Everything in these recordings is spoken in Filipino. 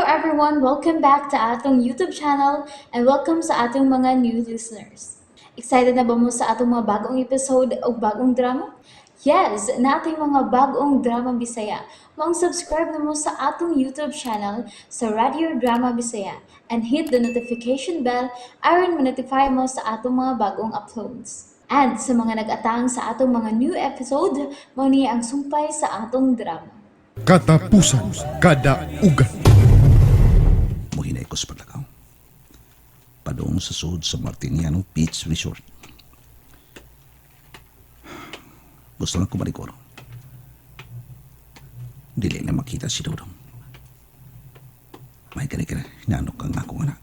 everyone, welcome back to atong YouTube channel and welcome sa atong mga new listeners. Excited na ba mo sa atong mga bagong episode o bagong drama? Yes, na ating mga bagong drama Bisaya. Mag-subscribe na mo sa atong YouTube channel sa Radio Drama Bisaya and hit the notification bell aron ma-notify mo sa atong mga bagong uploads. And sa mga nag-atang sa atong mga new episode, mo niya ang sumpay sa atong drama. Katapusan kada ugat. Muhinay ko sa paglakaw. Padong sa sud sa Martiniano Beach Resort. Gusto lang ko marikor. Dili na makita si Dodong. May kani-kani, hinanok ang akong anak.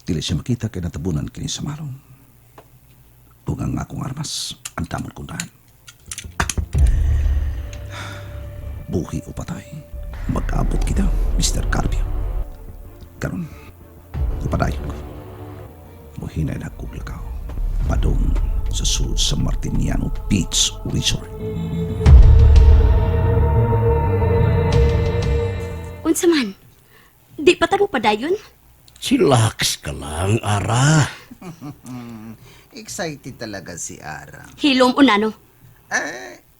Dili siya makita kay natabunan kini sa marong. Bugang akong armas, ang tamon kundahan. Buhi o patay, mag-abot kita, Mr. Carpio. Karon, kapadayon ko. Muhinay na kuglakaw. Padong sa sud sa Martiniano Beach Resort. Unsa man? Di pa tamo padayon? Chillax ka lang, Ara. Excited talaga si Ara. Hilom unano?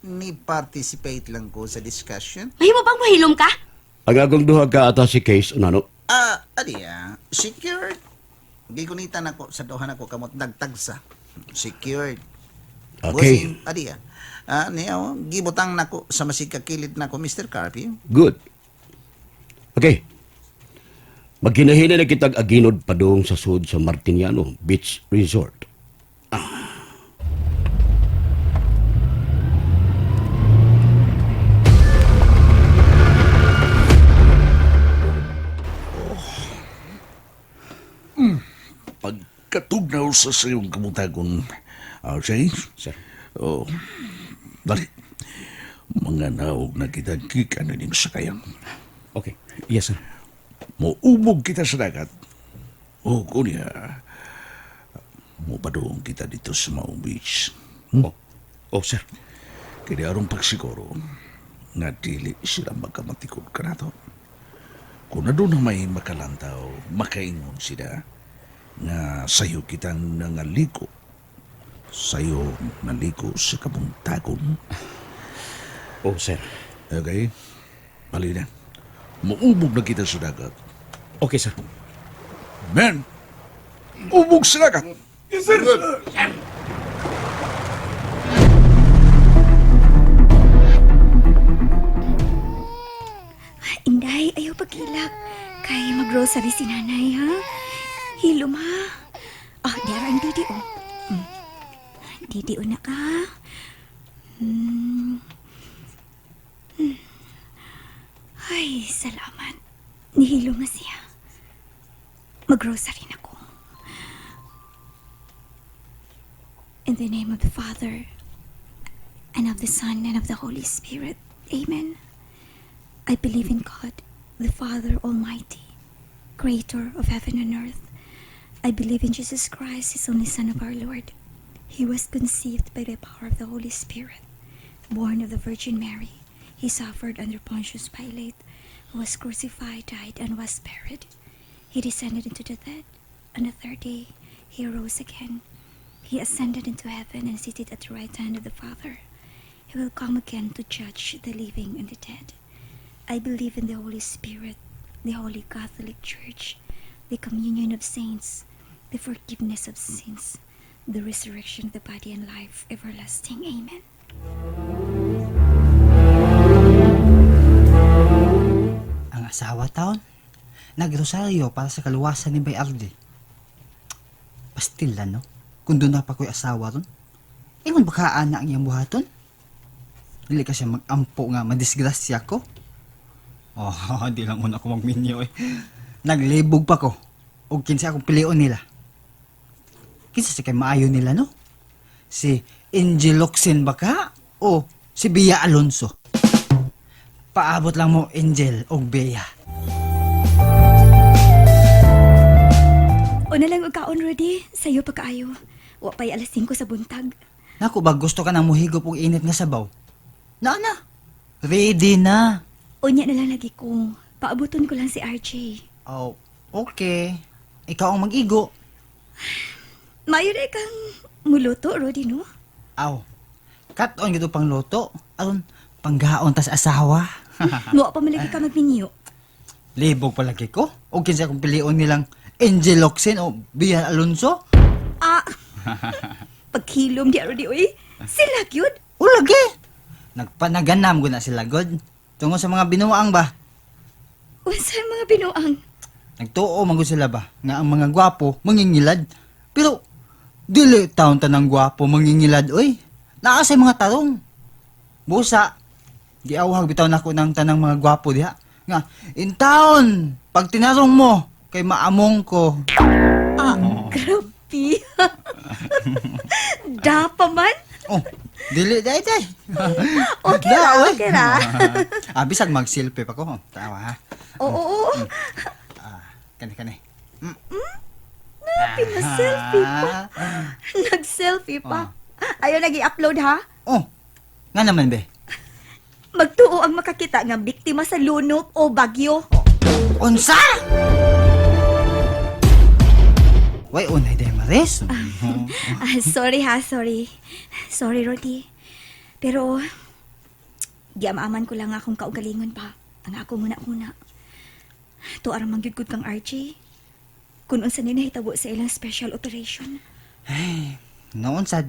Ni participate lang ko sa discussion. Mahimo bang mahilom ka? Ang agong duha ka ata si Case, ano? Secured. Gigunitan ako sa duha nako kamot nagtagsa. Secured. Okay. Bossing, niya, gibutang nako sa masigkakilid nako, Mr. Carpio. Good. Okay. Maghinahina na kitag aginod padung sa sud sa Martiniano Beach Resort. Pagkatugnaw sa sayong kamutagon, James? Sir. Oh, dali. Mga naog na kita gikan na ning sakayang. Okay. Yes, sir. Muubog kita sa dagat. O kunya, mupadong kita dito sa Maong Beach. Oh, sir. Kaya arong pagsiguro, nga dili sila magkamatikod ka na to. Kung na doon na may makalantaw, makaingon sila, nga sayo kitang nangaliko. Sayo naliko sa kabuntagon. Oh, sir. Okay? Bali na. Muubog na kita sa dagat. Okay, sir. Men! Ubog sa dagat! Yes, sir! Inday, ayaw pagkilak. Kaya mag-grocery si nanay, ha? Hilom, ha? Diara ang didi, oh. Didi, na ka. Ay, salamat. Nihilom na siya. Mag-grocery na ko. In the name of the Father, and of the Son, and of the Holy Spirit. Amen. I believe in God, the Father Almighty, creator of heaven and earth. I believe in Jesus Christ, his only Son of our Lord. He was conceived by the power of the Holy Spirit, born of the Virgin Mary. He suffered under Pontius Pilate, was crucified, died, and was buried. He descended into the dead. On the third day, he rose again. He ascended into heaven and seated at the right hand of the Father. He will come again to judge the living and the dead. I believe in the Holy Spirit, the Holy Catholic Church, the communion of saints, the forgiveness of sins, the resurrection of the body and life everlasting. Amen. Ang asawa taon, nagrosaryo para sa kaluwasan ni Bay Arde. Pastila, no? Kung doon na pa ko'y asawa ron, ingon baka anak niyang buhaton? Dili ka siya mag-ampo nga madisgrasya ko? Di lang muna ako magminyo eh. Naglibog pa ko. O kinsa akong pilion nila. Kinsa si kay maayo nila, no? Si Angel Locsin ba ka? O si Bea Alonso? Paabot lang mo, Angel o Bea. O na lang ugkaon, Rudy. Sa'yo pagkaayo. Wa pa'y alas 5 sa buntag. Naku ba gusto ka nang muhigop og init nga sabaw? Na, ready na. Unya na lang lagi kong paabuton ko lang si RJ. Oh, okay. Ikaw ang mag-igo. Mayroon kang muluto, Rudy, no? Aw, kat-on gito pang luto. Aron, panggaon tas asawa. Mo pa malagi ka magminyo. Libog palagi ko. O kinsa kong pilion nilang Angel Locsin o Bian Alonso. Ah, pagkilom di, Rudy, uy. Sila, yun. O lagi. Nagpanaganam ko na sila, God. Tungo sa mga binuang ba? Unsa mga binuang? Nagtuo man gud sila ba nga ang mga gwapo mangingilad. Pero dili taon tanang gwapo mangingilad oy. Naa say mga tarong. Busa giawhag bitaw nako ng tanang mga gwapo diha. Nga in town pag tinarong mo kay maamong ko. Ah, grabe. Dapa man. Oh, dili day. Okay ra, okay ra. Bisag mag-selfie pa ko. Tawa ha. Oo. Kani. Pina-selfie pa. Nag-selfie pa. Ayaw nag-i-upload, ha? Oh, nga naman be. Magtuo ang makakita nga biktima sa lunok o bagyo. Unsa? Way unay day mares. Sorry ha, sorry. Sorry, Rudy. Pero, giam-aman ko lang akong kaugalingon pa. Ang ako muna-muna. To arang manggigod kang RJ. Kung unsa ni nahitabo sa ilang special operation. Noon sad,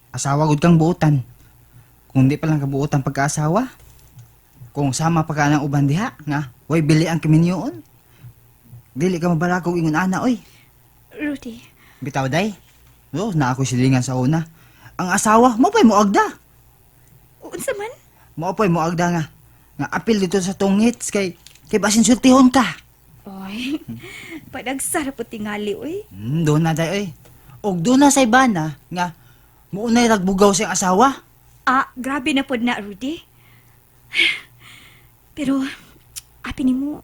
asawa gud kang buotan. Kung di pa lang kabuotan pagkaasawa. Kung sama pa ka ng uban diha, nga, way bili ang kiminyoon. Dili ka mabalakog ingon ana, oy. Rudy, Bitaw day. Na ako silingan sa una. Ang asawa, mo pa'y moagda. unsa man? Mo pa'y moagda nga. Nga apil dito sa tungits kay basin sultihon ka. Oy, padagsara po tingali, uy. Doon na day, oy. Og doon na sa ibana, nga, muunay ragbugaw siyang asawa. Ah, grabe na po na, Rudy. Pero, api ni mo,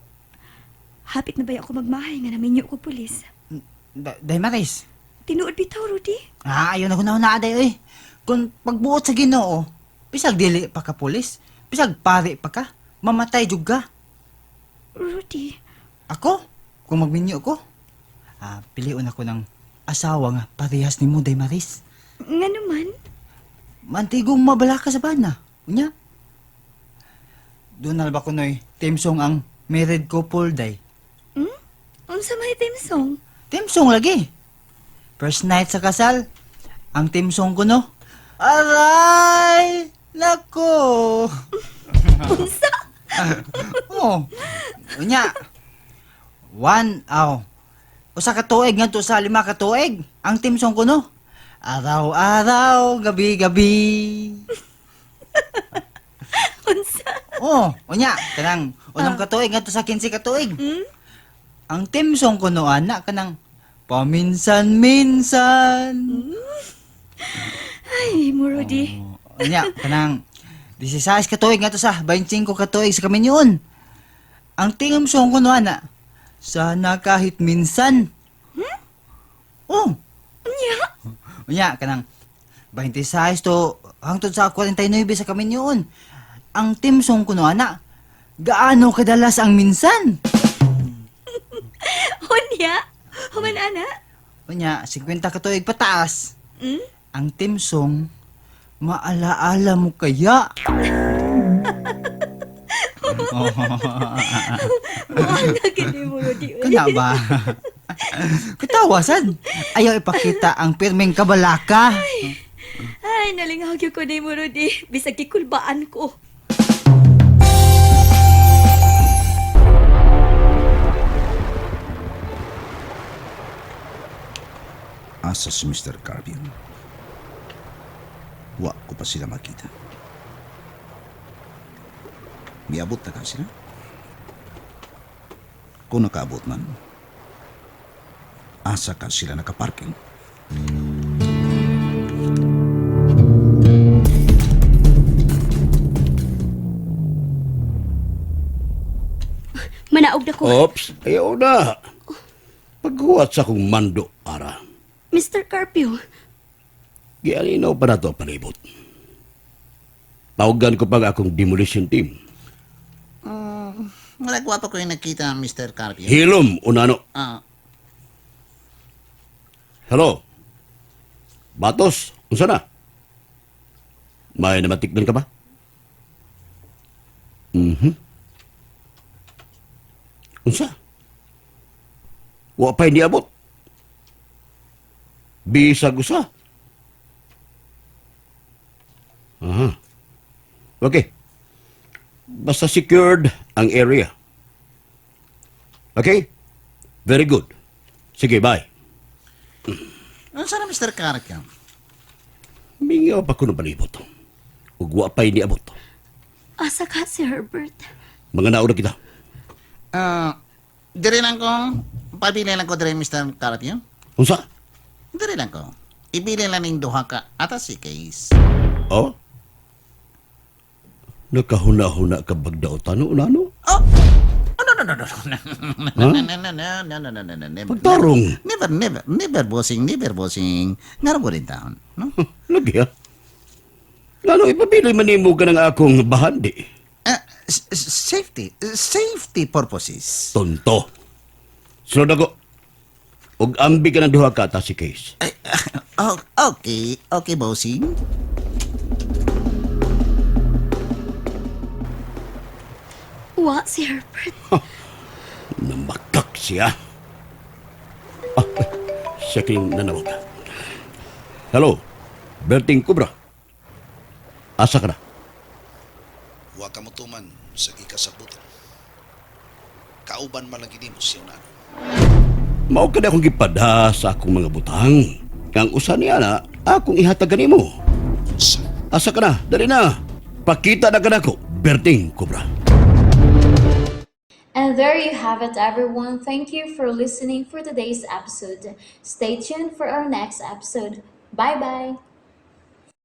hapit na ba ako magmahay nga naminyo ko pulis? Day Maris. Tinuod bitaw, Rudy. Ayaw na ko na day, oy. Kung pagbuot sa Ginoo, bisag dili pa ka pulis, bisag pare pa ka, mamatay jud ka. Rudy, Ako? Kung magminyo ko? Piliun ako ng asawa nga parehas ni mo, day Maris. nga naman. Mantigong mabala ka sa bana. Unya? Doon na ba ko noy, Timsong ang married couple, day. Unsa may team song? Timsong lagi. First night sa kasal, ang Timsong ko no. Aray! Nako! Unsa? Oh. Unya. Usa ka tuig nga to sa 5 ka tuig. Ang Timsong ko no. Araw-araw, gabi-gabi. Unsa? Unya, kanang unang ka tuig nga to sa 15 ka tuig. Ang Timsong ko no ana kanang paminsan-minsan. Ay, mo, Rudy. Unya, kanang 16 ka tuig nga to sa 25 ka tuig sa kaminyon. Ang Timsong ko no ana, sana kahit minsan. Unya, kanang 26 to hangtod sa 49 sa kaminyon. Ang Timsong ko no ana, gaano kadalas ang minsan? Unya? Human ana? Unya, 50 ka tuig pataas. Ang Timsong, maalaala mo kaya? Maanga gini mo, Rudy. Kana ba? Katawasan. Ayaw ipakita ang pirmeng kabalaka. Ay, nalinghag ko ni mo, Rudy. Bisag kikulbaan ko. Asa si Mr. Carvin. Wa ko pa sila makita. Miabot na ka sila? Kung nakaabot man, asa ka sila nakaparking? Manaog na ko. Ops, ayaw na. Paghuwat sa kong mando, ara. Mr. Carpio, Gialinaw pa na to palibot. Tawagan ko pa akong demolition team. Wala ko pa ko yung nakita, Mr. Carpio. Hilom, unano. Ah, Hello? Batos, unsa na? May namatikdan ka ba? Unsa? Wa pa'y niabot. Bisag usa. Aha. Okay. Basta secured ang area. Okay? Very good. Sige, bye. ano sana, Mr. Carpio? Mingaw pa ko ng palibot. Ug wa pa'y niabot. Asa ka si Herbert? Mga nauna kita. Dire lang ko, pabili lang ko dire, Mr. Carpio. Unsa? Dire lang ko. Ibili lang ng duha ka atas si Case. Oh? Nakahuna-huna ka bagdaotan, unano? Oh! Oh, no, no, no, no, no, no, no, no, no, no, no, no, no, never, Pagtarong. never, bossing, nga ko rin taon, no? Lagi ha? Lalo ipabili manimo ka ng akong bahandi. Safety purposes. Tonto. Sunod ako. Ug ambi ka ng duha ka ata si Case. Ay, okay, bossing. Wa si Herbert. Namakak siya. Ah, siya kayong nanawag. Hello, Berting Cobra. Asa ka na? Wa ka mo tuman sa gikasabutan. Kauban man lang gini mo siya na. Mao ka na akong gipadha sa akong mga butang. Ang usa niya na, akong ihatagan nimo. Sa Asa ka na? Dali na. Pakita na ka na ko, Berting Cobra. And there you have it, everyone. Thank you for listening for today's episode. Stay tuned for our next episode. Bye bye.